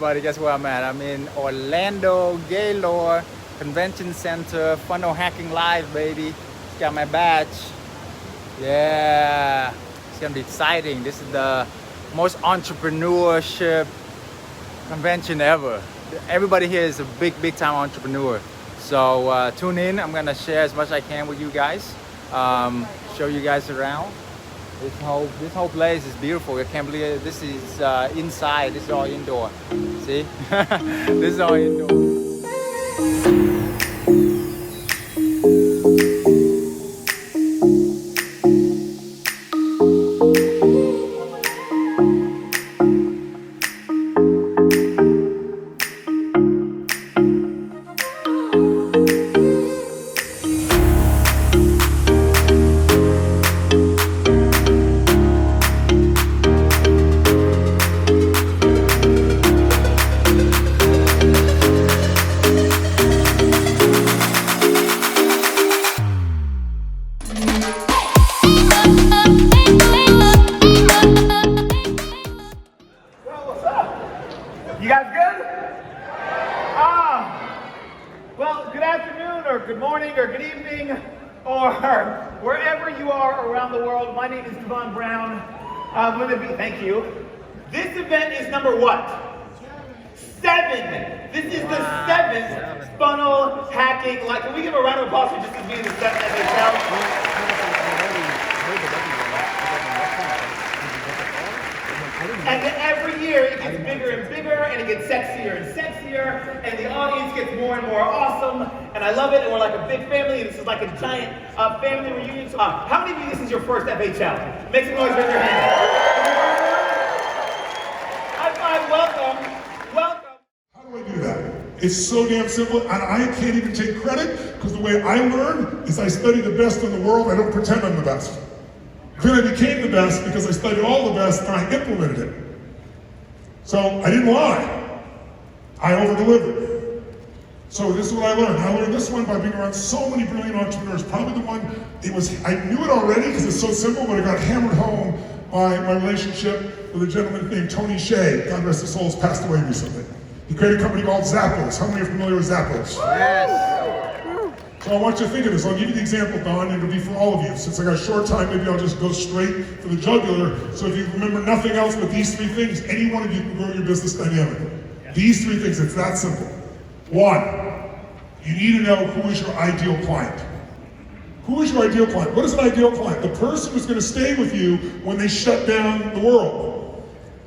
everybody, guess where I'm at? I'm in Orlando Gaylord Convention Center, Funnel Hacking Live, baby. Just got my badge. Yeah, it's gonna be exciting. This is the most entrepreneurship convention ever. Everybody here is a big time entrepreneur. So tune in. I'm gonna share as much as I can with you guys. Show you guys around. This whole place is beautiful. I can't believe it. This is inside. This is all indoor. See? This is all indoor. You guys good? Well, good afternoon or good morning or good evening or wherever you are around the world. My name is Devon Brown. I'm going to be, thank you. This event is number what? 7. This is the 7th funnel hacking. Like, can we give a round of applause for just being the 7th FHL? And then every year it gets bigger and bigger, and it gets sexier and sexier, and the audience gets more and more awesome, and I love it, and we're like a big family, and this is like a giant family reunion. So, how many of you, this is your first FHL? Make some noise, raise your hand. High five, welcome. How do I do that? It's so damn simple, and I can't even take credit, because the way I learn is I study the best in the world. I don't pretend I'm the best. Then I became the best because I studied all the best and I implemented it. So I didn't lie. I over-delivered. So this is what I learned. I learned this one by being around so many brilliant entrepreneurs. Probably the one, I knew it already because it's so simple, but I got hammered home by my relationship with a gentleman named Tony Hsieh. God rest his soul, has passed away recently. He created a company called Zappos. How many are familiar with Zappos? Yes. So I want you to think of this. I'll give you the example, Don, and it'll be for all of you. Since I got a short time, maybe I'll just go straight for the jugular. So if you remember nothing else but these 3 things, any one of you can grow your business dynamically. These 3 things, it's that simple. 1, you need to know who is your ideal client. Who is your ideal client? What is an ideal client? The person who's going to stay with you when they shut down the world.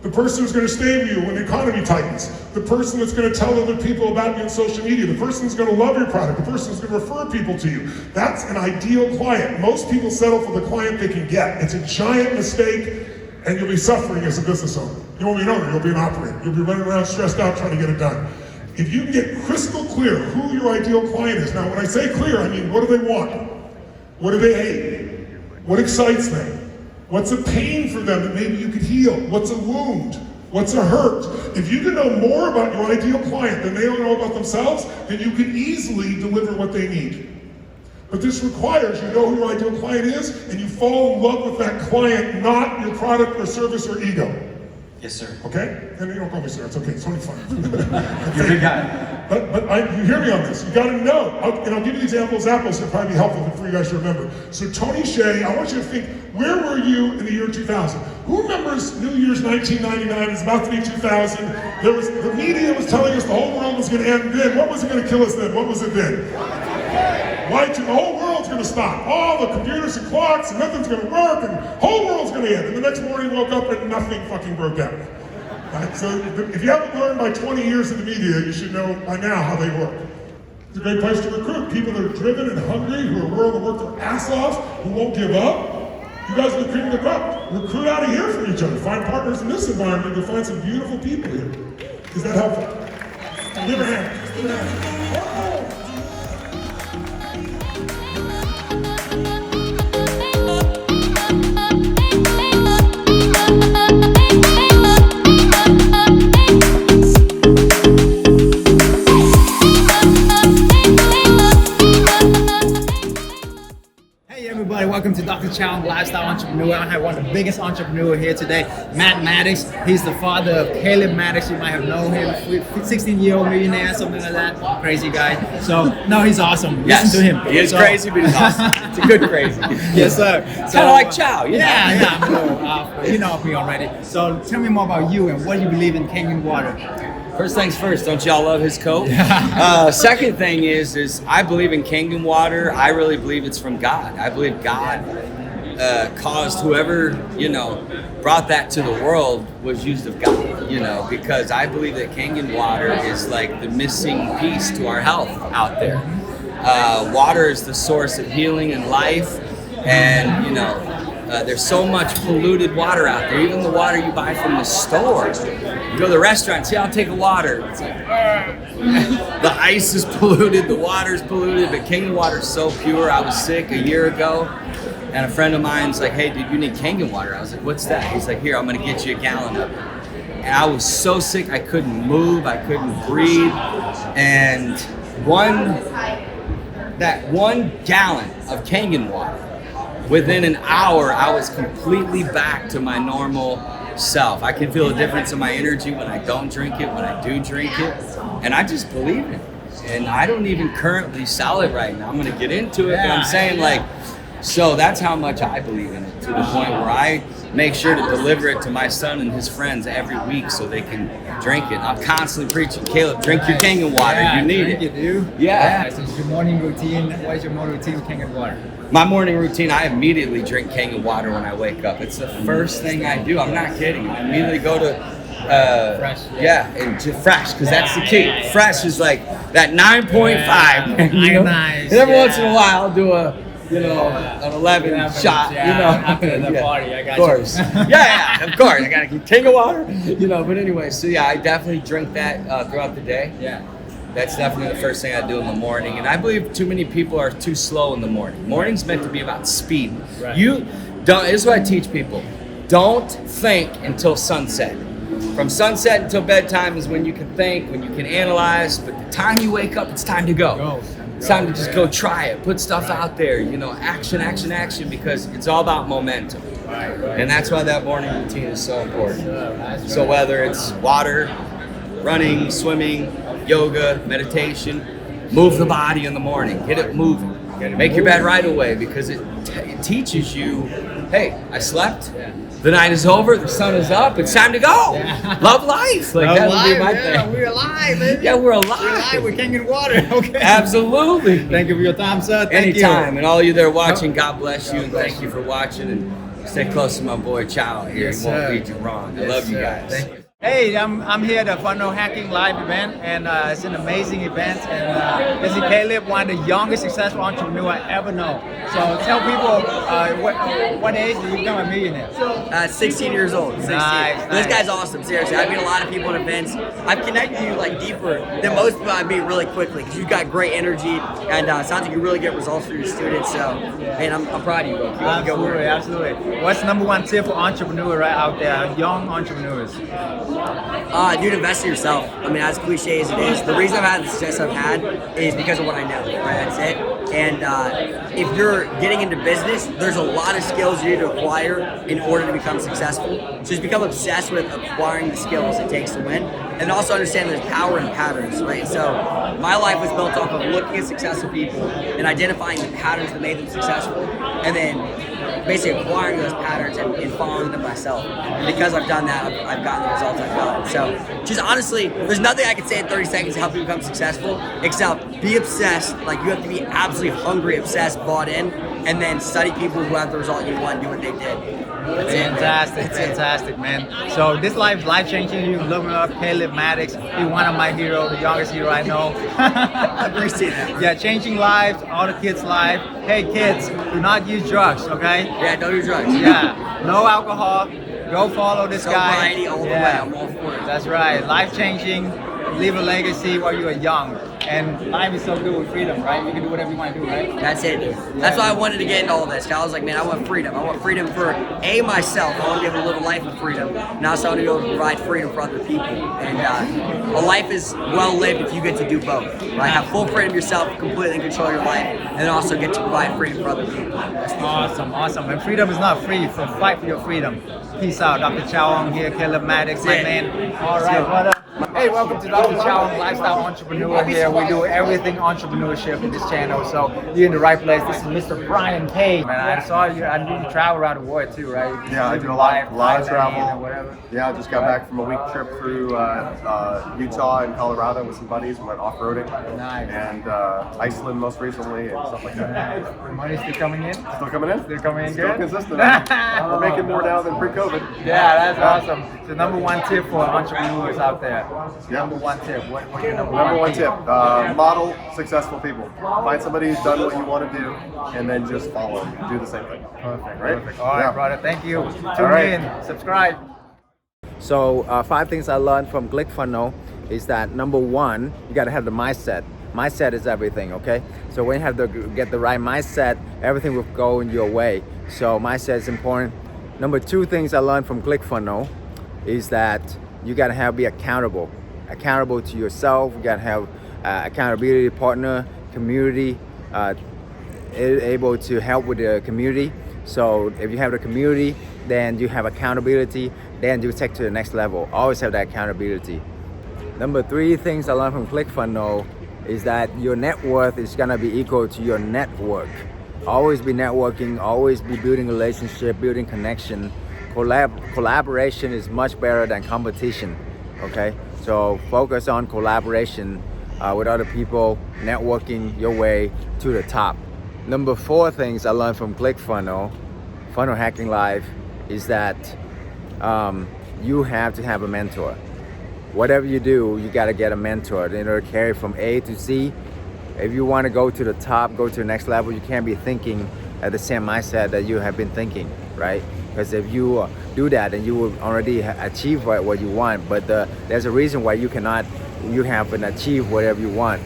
The person who's going to stay with you when the economy tightens. The person that's going to tell other people about you on social media. The person who's going to love your product. The person who's going to refer people to you. That's an ideal client. Most people settle for the client they can get. It's a giant mistake, and you'll be suffering as a business owner. You won't be an owner, you'll be an operator. You'll be running around stressed out trying to get it done. If you can get crystal clear who your ideal client is. Now, when I say clear, I mean, what do they want? What do they hate? What excites them? What's a pain for them that maybe you could heal? What's a wound? What's a hurt? If you can know more about your ideal client than they know about themselves, then you can easily deliver what they need. But this requires you know who your ideal client is, and you fall in love with that client, not your product or service or ego. Yes, sir. Okay? And you don't call me sir, it's okay, it's only fun. You're a good guy. But you hear me on this. You gotta know. And I'll give you the example of Zappos, it'll probably be helpful for you guys to remember. So Tony Hsieh, I want you to think, where were you in the year 2000? Who remembers New Year's 1999? It's about to be 2000. The media was telling us the whole world was gonna end then. What was it gonna kill us then? What was it then? Y2K. The whole world's gonna stop. All the computers and clocks, and nothing's gonna work, and the whole world's gonna end. And the next morning woke up and nothing fucking broke out. Right? So if you haven't learned by 20 years in the media, you should know by now how they work. It's a great place to recruit. People that are driven and hungry, who are willing to work their ass off, who won't give up. You guys are the cream of the crop. Recruit out of here for each other. Find partners in this environment. You'll find some beautiful people here. Is that helpful? Give a hand. Give a hand. Hey everybody, welcome to Dr. YouTube channel, Lifestyle Entrepreneur. I have one of the biggest entrepreneur here today, Matt Maddox. He's the father of Caleb Maddox. You might have known him, 16-year-old millionaire, something like that. Crazy guy. So, no, he's awesome. Yes, Listen to him. he is crazy, but he's awesome. It's a good crazy. Yes, sir. Kind of like Chow, you know? Yeah, I'm a little, you know me already. So tell me more about you and what you believe in Kangen water. First things first, don't y'all love his coat? Second thing is I believe in Kangen water. I really believe it's from God. I believe God caused whoever, brought that to the world was used of God, because I believe that Kangen water is like the missing piece to our health out there. Water is the source of healing and life, and there's so much polluted water out there. Even the water you buy from the store. You go to the restaurant, see, I'll take a water. It's like, the ice is polluted, the water's polluted, but Kangen water is so pure. I was sick a year ago, and a friend of mine's like, hey, dude, you need Kangen water. I was like, what's that? He's like, here, I'm gonna get you a gallon of it. And I was so sick, I couldn't move, I couldn't breathe, and that 1 gallon of Kangen water, within an hour, I was completely back to my normal self. I can feel a difference in my energy when I don't drink it, when I do drink it, and I just believe it. And I don't even currently sell it right now. I'm gonna get into it, but I'm saying so that's how much I believe in it, to the point where I make sure to deliver it to my son and his friends every week so they can drink it. I'm constantly preaching, Caleb, drink your Kangen water, you need it. Drink it, dude. Yeah. So your morning routine, what is your morning routine with Kangen water? My morning routine, I immediately drink Kangen water when I wake up. It's the first thing I do. I'm not kidding. I immediately go to Fresh. and to Fresh, because that's the key. Fresh is like that 9.5. Nice. And every once in a while, I'll do an 11 shot. After the party, I got of course. yeah, of course. I gotta keep Kangen water. But anyway, so yeah, I definitely drink that throughout the day. Yeah. That's definitely the first thing I do in the morning. And I believe too many people are too slow in the morning. Morning's meant to be about speed. Right. This is what I teach people. Don't think until sunset. From sunset until bedtime is when you can think, when you can analyze, but the time you wake up, it's time to go. It's time to just go try it, put stuff out there, action, action, action, because it's all about momentum. Right. And that's why that morning routine is so important. So whether it's water, running, swimming, yoga, meditation, move the body in the morning, get it moving. Make your bed right away, because it teaches you, hey, I slept, the night is over, the sun is up, it's time to go. Love life. That would be my thing. We're alive, baby. Yeah, we're alive. We're alive. We're Kangen water. Okay. Absolutely. Thank you for your time, sir. Thank Anytime. And all you that are watching, God bless you, and thank you for watching. And stay close to my boy Chow here. Yes, He won't sir. lead you wrong. I Yes, love you sir. guys. Thank you. Hey, I'm here at the Funnel Hacking Live event, and it's an amazing event. And this is Caleb, one of the youngest successful entrepreneur I ever know. So tell people what age did you become a millionaire? 16 years old. 16. Nice. This guy's awesome. Seriously, I meet a lot of people at events. I've connected you deeper than most people I meet really quickly, because you've got great energy, and it sounds like you really get results for your students. So, man, I'm proud of you, bro. Keep up the good work. Absolutely. What's number one tip for entrepreneurs right out there, young entrepreneurs? Dude, invest in yourself. I mean, as cliche as it is, the reason I've had the success I've had is because of what I know, right? That's it. And if you're getting into business, there's a lot of skills you need to acquire in order to become successful. So just become obsessed with acquiring the skills it takes to win. And also understand there's power in patterns, right? So my life was built off of looking at successful people and identifying the patterns that made them successful, and then basically acquiring those patterns and following them myself. And because I've done that, I've gotten the results I've gotten. So just honestly, there's nothing I can say in 30 seconds to help you become successful, except be obsessed. Like, you have to be absolutely hungry, obsessed, bought in, and then study people who have the result you want and do what they did. That's it, man. Fantastic, man. So this life changing. You can look me up, Caleb Maddox. He's one of my heroes, the youngest hero I know. I appreciate that. Yeah, changing lives, all the kids' lives. Hey kids, do not use drugs, okay? Yeah, don't do drugs. Yeah, no alcohol. Go follow this guy. Sobriety all the way. I'm all for it. That's right. Life changing. Leave a legacy while you are young. And life is so good with freedom, right? You can do whatever you want to do, right? That's it. That's why I wanted to get into all this. I was like, man, I want freedom. I want freedom for myself. I want to be able to live a life of freedom. And also I want to be able to provide freedom for other people. And a life is well lived if you get to do both. Right? Have full freedom yourself, completely control your life, and then also get to provide freedom for other people. Awesome, awesome. And freedom is not free, so fight for your freedom. Peace out. Dr. Chowong here, Caleb Maddox, my man. All right, brother. Hey, welcome to Dr. Chowong, Lifestyle Entrepreneur here. We do everything entrepreneurship in this channel, so you're in the right place. This is Mr. Brian Page. Man, I saw you, I knew you travel around the world too, right? Yeah, I do a lot of travel. And whatever. Yeah, I just got back from a week trip through Utah and Colorado with some buddies. We went off-roading. Nice. And Iceland most recently and stuff like that. The money's still coming in? Still coming in? Still coming in Still good? consistent. We're making more now than pre-COVID. Yeah, that's awesome. So number one tip for entrepreneurs out there. Yeah. Number one tip. What your number Number one tip? tip, model successful people. Find somebody who's done what you want to do and then just follow them. Do the same thing. Perfect. Right? Perfect. All right, Yeah. brother. Thank you. Tune right. in. Subscribe. So 5 things I learned from ClickFunnels is that number one, you got to have the mindset. Mindset is everything, okay? So when you have to get the right mindset, everything will go in your way. So mindset is important. Number 2 things I learned from ClickFunnels is that you got to be accountable. Accountable to yourself. You got to have accountability partner, community, able to help with the community. So if you have the community, then you have accountability, then you take to the next level. Always have that accountability. Number 3 things I learned from ClickFunnels is that your net worth is gonna be equal to your network. Always be networking, always be building relationship, building connection. Collaboration is much better than competition, okay? So focus on collaboration with other people, networking your way to the top. Number 4 things I learned from ClickFunnels, Funnel Hacking Live, is that you have to have a mentor. Whatever you do, you got to get a mentor in order to carry from A to Z. If you want to go to the top, go to the next level, you can't be thinking at the same mindset that you have been thinking, right? Because if you do that, then you will already achieve what you want. But there's a reason why you haven't achieved whatever you want.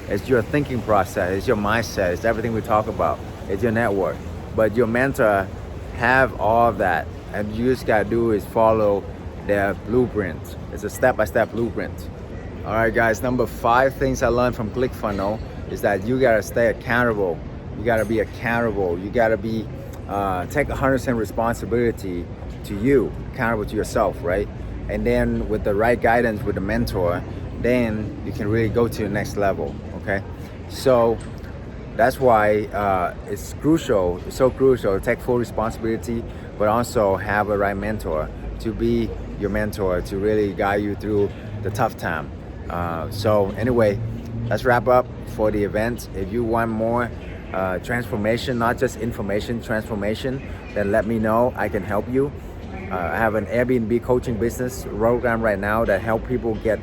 It's your thinking process, it's your mindset, it's everything we talk about, it's your network. But your mentor have all of that, and you just gotta do is follow their blueprint. It's a step-by-step blueprint. All right, guys, number 5 things I learned from ClickFunnels is that you gotta stay accountable. You gotta be accountable. You gotta be take 100% responsibility to you, accountable to yourself, right? And then with the right guidance with the mentor, then you can really go to the next level, okay? So that's why it's crucial, it's so crucial to take full responsibility, but also have a right mentor to be your mentor to really guide you through the tough time. So anyway, let's wrap up for the event. If you want more transformation, not just information, transformation, then let me know, I can help you. I have an Airbnb coaching business program right now that help people get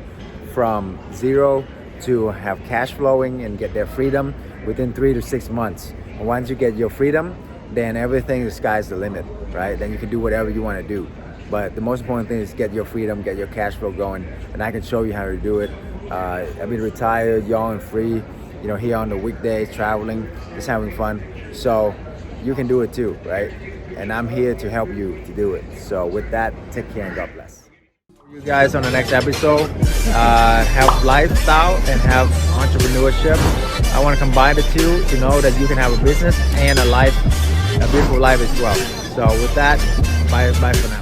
from zero to have cash flowing and get their freedom within 3 to 6 months. And once you get your freedom, then everything, the sky's the limit, right? Then you can do whatever you want to do. But the most important thing is get your freedom, get your cash flow going, and I can show you how to do it. I've been retired, young and free, you know, here on the weekdays, traveling, just having fun. So you can do it too, right? And I'm here to help you to do it. So with that, take care and God bless. You guys on the next episode, have lifestyle and have entrepreneurship. I want to combine the two to know that you can have a business and a life, a beautiful life as well. So with that, bye for now.